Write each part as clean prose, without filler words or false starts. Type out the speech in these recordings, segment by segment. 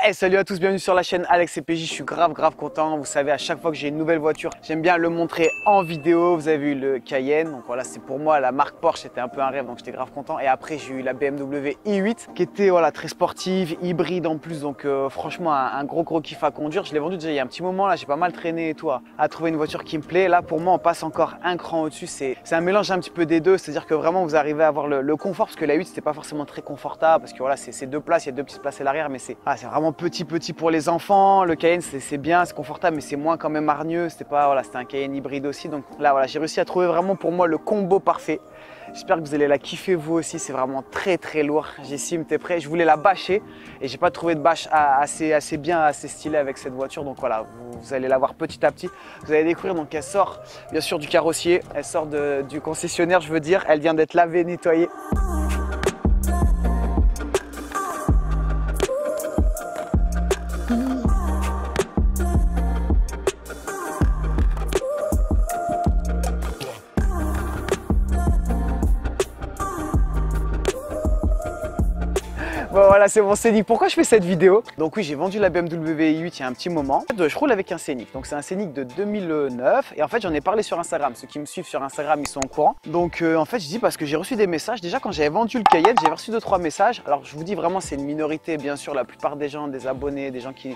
Hey, salut à tous, bienvenue sur la chaîne Alex et PJ. Je suis grave content. Vous savez, à chaque fois que j'ai une nouvelle voiture, j'aime bien le montrer en vidéo. Vous avez vu le Cayenne, donc voilà, c'est pour moi la marque Porsche, c'était un peu un rêve, donc j'étais grave content. Et après, j'ai eu la BMW i8 qui était voilà, très sportive, hybride en plus, donc franchement un gros kiff à conduire. Je l'ai vendu déjà il y a un petit moment là, j'ai pas mal traîné et tout à trouver une voiture qui me plaît. Là, pour moi, on passe encore un cran au-dessus. C'est un mélange un petit peu des deux, c'est-à-dire que vraiment vous arrivez à avoir le confort, parce que la 8 c'était pas forcément très confortable, parce que voilà, c'est deux places, il y a deux petites places à l'arrière, mais c'est vraiment petit pour les enfants. Le Cayenne c'est bien, c'est confortable, mais c'est moins quand même hargneux. C'était pas voilà, c'était un Cayenne hybride aussi. Donc là voilà, j'ai réussi à trouver vraiment pour moi le combo parfait. J'espère que vous allez la kiffer vous aussi. C'est vraiment très lourd. Jessim, t'es prêt? Je voulais la bâcher et j'ai pas trouvé de bâche assez bien, assez stylée avec cette voiture. Donc voilà, vous allez la voir petit à petit. Vous allez découvrir. Donc elle sort bien sûr du carrossier, elle sort du concessionnaire, je veux dire. Elle vient d'être lavée, nettoyée. Bon voilà, c'est mon Scénic. Pourquoi je fais cette vidéo? Donc oui, j'ai vendu la BMW i8 il y a un petit moment. Je roule avec un Scénic. Donc c'est un Scénic de 2009 et en fait j'en ai parlé sur Instagram. Ceux qui me suivent sur Instagram, ils sont au courant. Donc en fait je dis parce que j'ai reçu des messages. Déjà quand j'avais vendu le Cayenne, j'ai reçu 2-3 messages. Alors je vous dis vraiment c'est une minorité bien sûr. La plupart des gens, des abonnés, des gens qui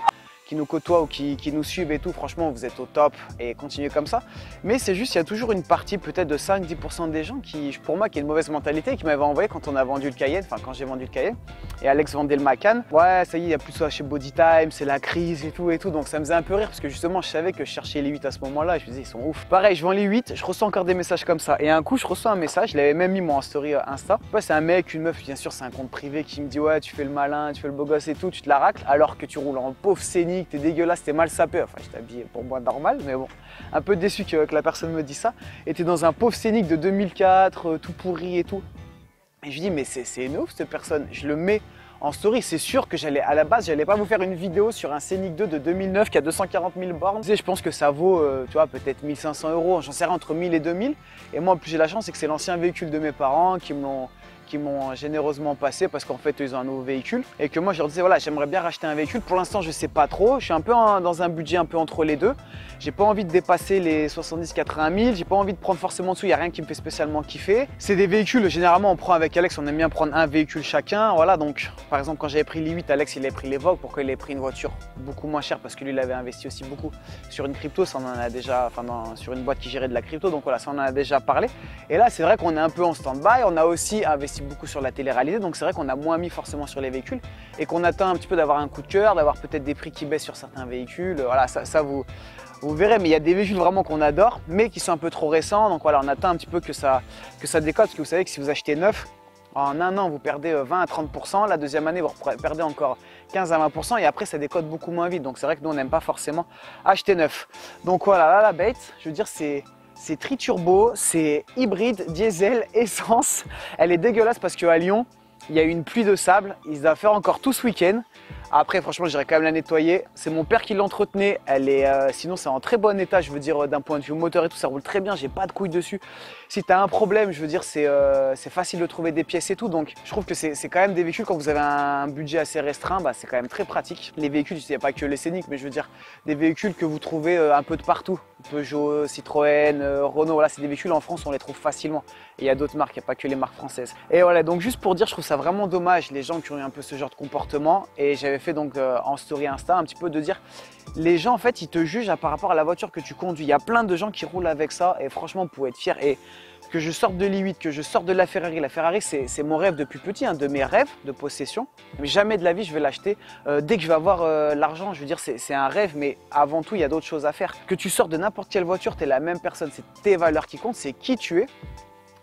nous côtoient ou qui nous suivent et tout, franchement vous êtes au top et continuez comme ça. Mais c'est juste, il y a toujours une partie peut-être de 5-10% des gens qui, pour moi, qui a une mauvaise mentalité, qui m'avaient envoyé quand on a vendu le Cayenne, enfin quand j'ai vendu le Cayenne et Alex vendait le Macan. Ouais, ça y est, il y a plus ça chez Bodytime, c'est la crise et tout. Donc ça me faisait un peu rire parce que justement je savais que je cherchais les 8 à ce moment-là et je me disais ils sont ouf. Pareil, je vends les 8, je reçois encore des messages comme ça. Et un coup je reçois un message, je l'avais même mis moi en story Insta. Ouais, c'est un mec, une meuf, bien sûr c'est un compte privé qui me dit ouais tu fais le malin, tu fais le beau gosse et tout, tu te la racles alors que tu roules en pauvre Scénic, t'es dégueulasse, t'es mal sapé. Enfin j'étais habillé pour moi normal, mais bon, un peu déçu que la personne me dise ça. Et t'es dans un pauvre Scénic de 2004, tout pourri et tout. Et je lui dis mais c'est une ouf cette personne, je le mets en story, c'est sûr que à la base, j'allais pas vous faire une vidéo sur un Scénic 2 de 2009 qui a 240 000 bornes. Je pense que ça vaut, tu vois, peut-être 1 500 €, j'en sais rien, entre 1000 et 2000. Et moi, en plus, j'ai la chance, c'est que c'est l'ancien véhicule de mes parents qui m'ont généreusement passé parce qu'en fait ils ont un nouveau véhicule et que moi je leur disais voilà j'aimerais bien racheter un véhicule. Pour l'instant je sais pas trop, je suis un peu dans un budget un peu entre les deux. J'ai pas envie de dépasser les 70-80 000, j'ai pas envie de prendre forcément dessous, il n'y a rien qui me fait spécialement kiffer. C'est des véhicules, généralement on prend avec Alex, on aime bien prendre un véhicule chacun, voilà. Donc par exemple quand j'avais pris l'i8, Alex il avait pris l'Evoque. Pourquoi il avait pris une voiture beaucoup moins chère? Parce que lui il avait investi aussi beaucoup sur une crypto, ça on en a déjà, enfin sur une boîte qui gérait de la crypto, donc voilà, ça on en a déjà parlé. Et là c'est vrai qu'on est un peu en stand-by, on a aussi investi beaucoup sur la télé-réalité, donc c'est vrai qu'on a moins mis forcément sur les véhicules et qu'on attend un petit peu d'avoir un coup de cœur, d'avoir peut-être des prix qui baissent sur certains véhicules, voilà, ça vous verrez. Mais il y a des véhicules vraiment qu'on adore mais qui sont un peu trop récents, donc voilà, on attend un petit peu que ça décote, parce que vous savez que si vous achetez neuf, en un an vous perdez 20 à 30%, la deuxième année vous perdez encore 15 à 20% et après ça décote beaucoup moins vite, donc c'est vrai que nous on n'aime pas forcément acheter neuf. Donc voilà, là la bête, je veux dire c'est tri-turbo, c'est hybride, diesel, essence. Elle est dégueulasse parce qu'à Lyon, il y a eu une pluie de sable. Ils doivent faire encore tout ce week-end. Après, franchement, j'irai quand même la nettoyer. C'est mon père qui l'entretenait. Elle est, sinon, c'est en très bon état. Je veux dire, d'un point de vue moteur et tout, ça roule très bien. J'ai pas de couilles dessus. Si tu as un problème, je veux dire, c'est facile de trouver des pièces et tout. Donc, je trouve que c'est quand même des véhicules, quand vous avez un budget assez restreint, bah, c'est quand même très pratique. Les véhicules, il n'y a pas que les Scénic, mais je veux dire, des véhicules que vous trouvez un peu de partout. Peugeot, Citroën, Renault, voilà, c'est des véhicules en France, on les trouve facilement. Et il y a d'autres marques, il n'y a pas que les marques françaises. Et voilà, donc juste pour dire, je trouve ça vraiment dommage, les gens qui ont eu un peu ce genre de comportement. Et j'avais fait donc en story Insta un petit peu de dire, les gens en fait, ils te jugent par rapport à la voiture que tu conduis. Il y a plein de gens qui roulent avec ça et franchement, vous pouvez être fiers. Et que je sorte de l'i8, que je sorte de la Ferrari. La Ferrari, c'est mon rêve depuis petit, de mes rêves de possession. Mais jamais de la vie, je vais l'acheter. Dès que je vais avoir l'argent, je veux dire, c'est un rêve, mais avant tout, il y a d'autres choses à faire. Que tu sortes de n'importe quelle voiture, tu es la même personne. C'est tes valeurs qui comptent, c'est qui tu es.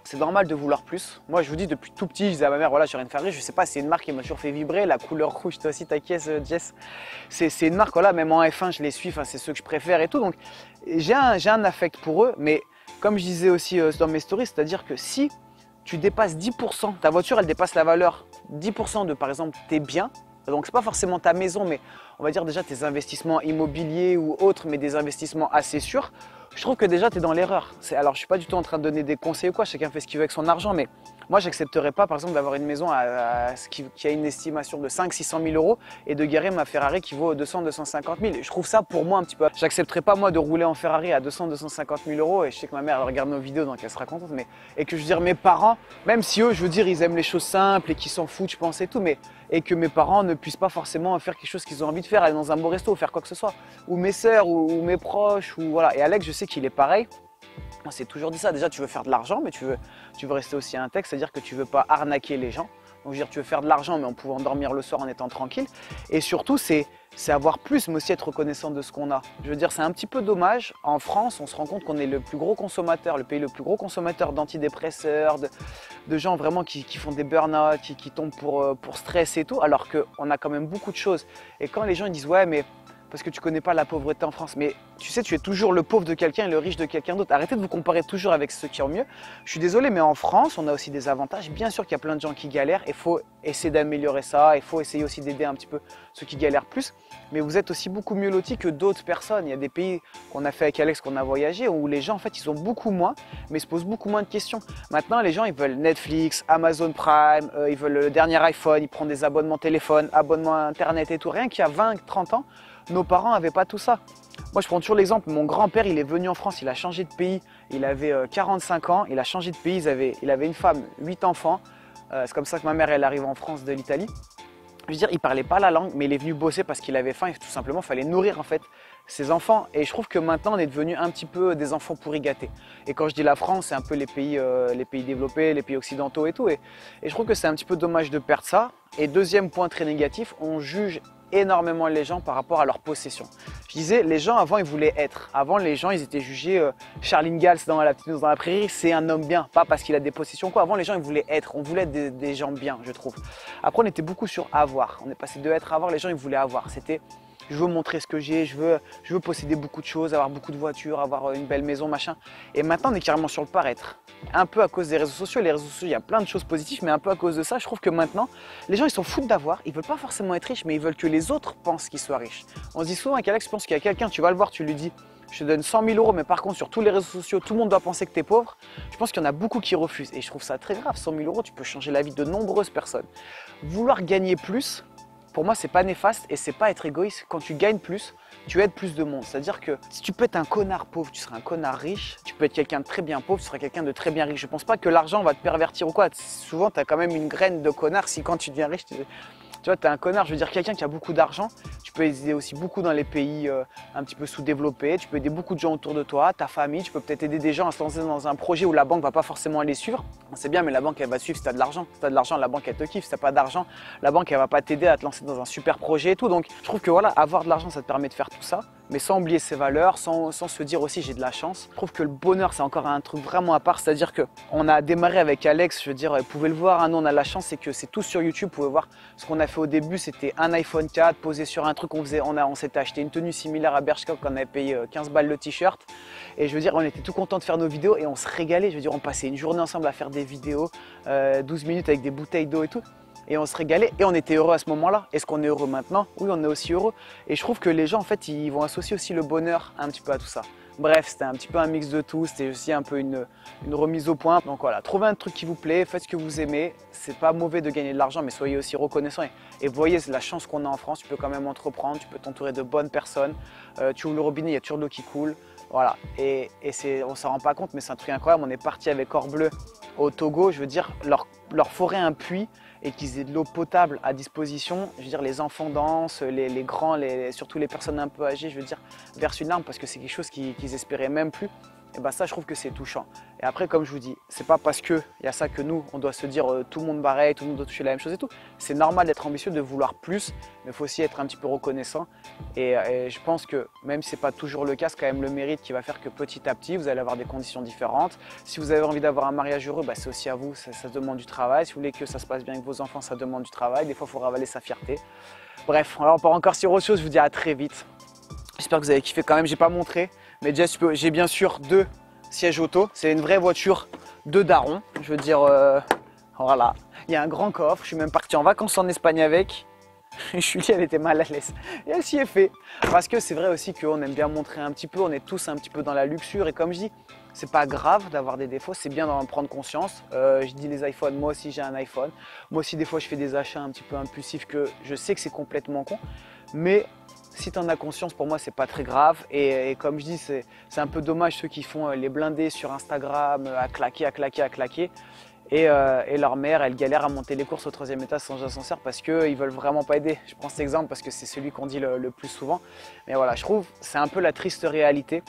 C'est normal de vouloir plus. Moi, je vous dis, depuis tout petit, je disais à ma mère, voilà, j'aurais une Ferrari. Je sais pas, c'est une marque qui m'a toujours fait vibrer. La couleur rouge, toi aussi, t'inquiète, Jess. C'est une marque, voilà, même en F1, je les suis. Enfin, c'est ceux que je préfère et tout. Donc, j'ai un affect pour eux, mais comme je disais aussi dans mes stories, c'est-à-dire que si tu dépasses 10%, ta voiture elle dépasse la valeur 10% de par exemple tes biens, donc c'est pas forcément ta maison, mais on va dire déjà tes investissements immobiliers ou autres, mais des investissements assez sûrs, je trouve que déjà tu es dans l'erreur. Alors je suis pas du tout en train de donner des conseils ou quoi, chacun fait ce qu'il veut avec son argent, mais moi j'accepterais pas par exemple d'avoir une maison qui a une estimation de 500-600 000 euros et de garer ma Ferrari qui vaut 200-250 000. Je trouve ça pour moi un petit peu. J'accepterais pas moi de rouler en Ferrari à 200-250 000 euros et je sais que ma mère elle regarde nos vidéos donc elle sera contente, mais et que je veux dire mes parents, même si eux je veux dire ils aiment les choses simples et qu'ils s'en foutent je pense et tout, mais et que mes parents ne puissent pas forcément faire quelque chose qu'ils ont envie de faire, aller dans un beau resto ou faire quoi que ce soit, ou mes sœurs ou mes proches, ou voilà. Et Alex, je sais qu'il est pareil. On s'est toujours dit ça. Déjà, tu veux faire de l'argent, mais tu veux rester aussi intègre, c'est-à-dire que tu veux pas arnaquer les gens. Donc, je veux dire, tu veux faire de l'argent, mais en pouvant dormir le soir en étant tranquille. Et surtout, c'est avoir plus, mais aussi être reconnaissant de ce qu'on a. Je veux dire, c'est un petit peu dommage. En France, on se rend compte qu'on est le plus gros consommateur, le pays le plus gros consommateur d'antidépresseurs, de gens vraiment qui font des burn-out, qui tombent pour stress et tout, alors qu'on a quand même beaucoup de choses. Et quand les gens ils disent « ouais, mais… » parce que tu connais pas la pauvreté en France. Mais tu sais, tu es toujours le pauvre de quelqu'un et le riche de quelqu'un d'autre. Arrêtez de vous comparer toujours avec ceux qui ont mieux. Je suis désolé, mais en France, on a aussi des avantages. Bien sûr qu'il y a plein de gens qui galèrent. Il faut essayer d'améliorer ça. Il faut essayer aussi d'aider un petit peu ceux qui galèrent plus. Mais vous êtes aussi beaucoup mieux lotis que d'autres personnes. Il y a des pays qu'on a fait avec Alex, qu'on a voyagé, où les gens, en fait, ils ont beaucoup moins, mais se posent beaucoup moins de questions. Maintenant, les gens, ils veulent Netflix, Amazon Prime, ils veulent le dernier iPhone, ils prennent des abonnements téléphone, abonnements Internet et tout. Rien qu'il y a 20, 30 ans, nos parents n'avaient pas tout ça. Moi, je prends toujours l'exemple, mon grand-père, il est venu en France, il a changé de pays, il avait 45 ans, il a changé de pays, il avait une femme, 8 enfants. C'est comme ça que ma mère, elle arrive en France de l'Italie. Je veux dire, il ne parlait pas la langue, mais il est venu bosser parce qu'il avait faim et tout simplement, il fallait nourrir en fait ses enfants. Et je trouve que maintenant, on est devenu un petit peu des enfants pourri gâtés. Et quand je dis la France, c'est un peu les pays développés, les pays occidentaux et tout. Et je trouve que c'est un petit peu dommage de perdre ça. Et deuxième point très négatif, on juge énormément les gens par rapport à leur possession. Je disais, les gens avant ils voulaient être. Avant les gens ils étaient jugés, Charles Ingalls dans La Petite Nourrice dans la Prairie, c'est un homme bien, pas parce qu'il a des possessions quoi. Avant les gens ils voulaient être, on voulait être des gens bien je trouve. Après on était beaucoup sur avoir, on est passé de être à avoir, les gens ils voulaient avoir. C'était je veux montrer ce que j'ai, je veux posséder beaucoup de choses, avoir beaucoup de voitures, avoir une belle maison, machin. Et maintenant on est carrément sur le paraître. Un peu à cause des réseaux sociaux. Les réseaux sociaux, il y a plein de choses positives, mais un peu à cause de ça, je trouve que maintenant, les gens ils s'en foutent d'avoir, ils veulent pas forcément être riches, mais ils veulent que les autres pensent qu'ils soient riches. On se dit souvent qu'Alex pense qu'il y a quelqu'un, tu vas le voir, tu lui dis je te donne 100 000 euros, mais par contre sur tous les réseaux sociaux, tout le monde doit penser que tu es pauvre. Je pense qu'il y en a beaucoup qui refusent et je trouve ça très grave. 100 000 euros, tu peux changer la vie de nombreuses personnes. Vouloir gagner plus, pour moi, c'est pas néfaste et c'est pas être égoïste. Quand tu gagnes plus, tu aides plus de monde. C'est-à-dire que si tu peux être un connard pauvre, tu seras un connard riche. Tu peux être quelqu'un de très bien pauvre, tu seras quelqu'un de très bien riche. Je pense pas que l'argent va te pervertir ou quoi. Souvent, tu as quand même une graine de connard si quand tu deviens riche, tu vois, tu es un connard. Je veux dire, quelqu'un qui a beaucoup d'argent, tu peux aider aussi beaucoup dans les pays un petit peu sous-développés. Tu peux aider beaucoup de gens autour de toi, ta famille. Tu peux peut-être aider des gens à se lancer dans un projet où la banque va pas forcément les suivre. C'est bien, mais la banque, elle va suivre si tu as de l'argent. Si tu as de l'argent, la banque, elle te kiffe. Si tu n'as pas d'argent, la banque, elle va pas t'aider à te lancer dans un super projet et tout. Donc, je trouve que voilà, avoir de l'argent, ça te permet de faire tout ça, mais sans oublier ses valeurs, sans se dire aussi j'ai de la chance. Je trouve que le bonheur, c'est encore un truc vraiment à part. C'est-à-dire qu'on a démarré avec Alex, je veux dire, vous pouvez le voir, hein, nous on a la chance, c'est que c'est tout sur YouTube. Vous pouvez voir ce qu'on a fait au début, c'était un iPhone 4 posé sur un truc, on s'était acheté une tenue similaire à Bershka qu'on avait payé 15 balles le t-shirt. Et je veux dire, on était tout content de faire nos vidéos et on se régalait. Je veux dire, on passait une journée ensemble à faire des vidéos, 12 minutes avec des bouteilles d'eau et tout. Et on se régalait et on était heureux à ce moment-là. Est-ce qu'on est heureux maintenant? Oui, on est aussi heureux. Et je trouve que les gens, en fait, ils vont associer aussi le bonheur un petit peu à tout ça. Bref, c'était un petit peu un mix de tout. C'était aussi un peu une remise au point. Donc voilà, trouvez un truc qui vous plaît, faites ce que vous aimez. C'est pas mauvais de gagner de l'argent, mais soyez aussi reconnaissant. Et voyez la chance qu'on a en France. Tu peux quand même entreprendre, tu peux t'entourer de bonnes personnes. Tu ouvres le robinet, il y a toujours de l'eau qui coule. Voilà, et on s'en rend pas compte, mais c'est un truc incroyable. On est parti avec Orbleu au Togo. Je veux dire, leur forer un puits et qu'ils aient de l'eau potable à disposition. Je veux dire, les enfants dansent, les grands, surtout les personnes un peu âgées, je veux dire, versent une larme parce que c'est quelque chose qu'ils espéraient même plus. Et bien ça, je trouve que c'est touchant. Et après, comme je vous dis, c'est pas parce qu'il y a ça que nous, on doit se dire tout le monde pareil, tout le monde doit toucher la même chose et tout. C'est normal d'être ambitieux, de vouloir plus, mais il faut aussi être un petit peu reconnaissant. Et je pense que même si ce n'est pas toujours le cas, c'est quand même le mérite qui va faire que petit à petit, vous allez avoir des conditions différentes. Si vous avez envie d'avoir un mariage heureux, bah, c'est aussi à vous, ça demande du travail. Si vous voulez que ça se passe bien avec vos enfants, ça demande du travail. Des fois, il faut ravaler sa fierté. Bref, alors on part encore sur autre chose, je vous dis à très vite. J'espère que vous avez kiffé quand même, j'ai pas montré. Mais déjà, j'ai bien sûr 2 sièges auto. C'est une vraie voiture de daron. Je veux dire, voilà. Il y a un grand coffre. Je suis même parti en vacances en Espagne avec. Julie, elle était mal à l'aise. Et elle s'y est fait. Parce que c'est vrai aussi qu'on aime bien montrer un petit peu, on est tous un petit peu dans la luxure. Et comme je dis, c'est pas grave d'avoir des défauts, c'est bien d'en prendre conscience. Je dis les iPhones, moi aussi j'ai un iPhone. Moi aussi des fois je fais des achats un petit peu impulsifs que je sais que c'est complètement con. Mais si tu en as conscience, pour moi c'est pas très grave. Et comme je dis, c'est un peu dommage ceux qui font les blindés sur Instagram, à claquer, à claquer, à claquer. Et leur mère, elle galère à monter les courses au 3e étage sans ascenseur parce qu'ils veulent vraiment pas aider. Je prends cet exemple parce que c'est celui qu'on dit le plus souvent. Mais voilà, je trouve c'est un peu la triste réalité.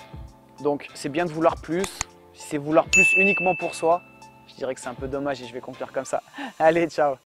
Donc c'est bien de vouloir plus. Si c'est vouloir plus uniquement pour soi, je dirais que c'est un peu dommage et je vais conclure comme ça. Allez, ciao!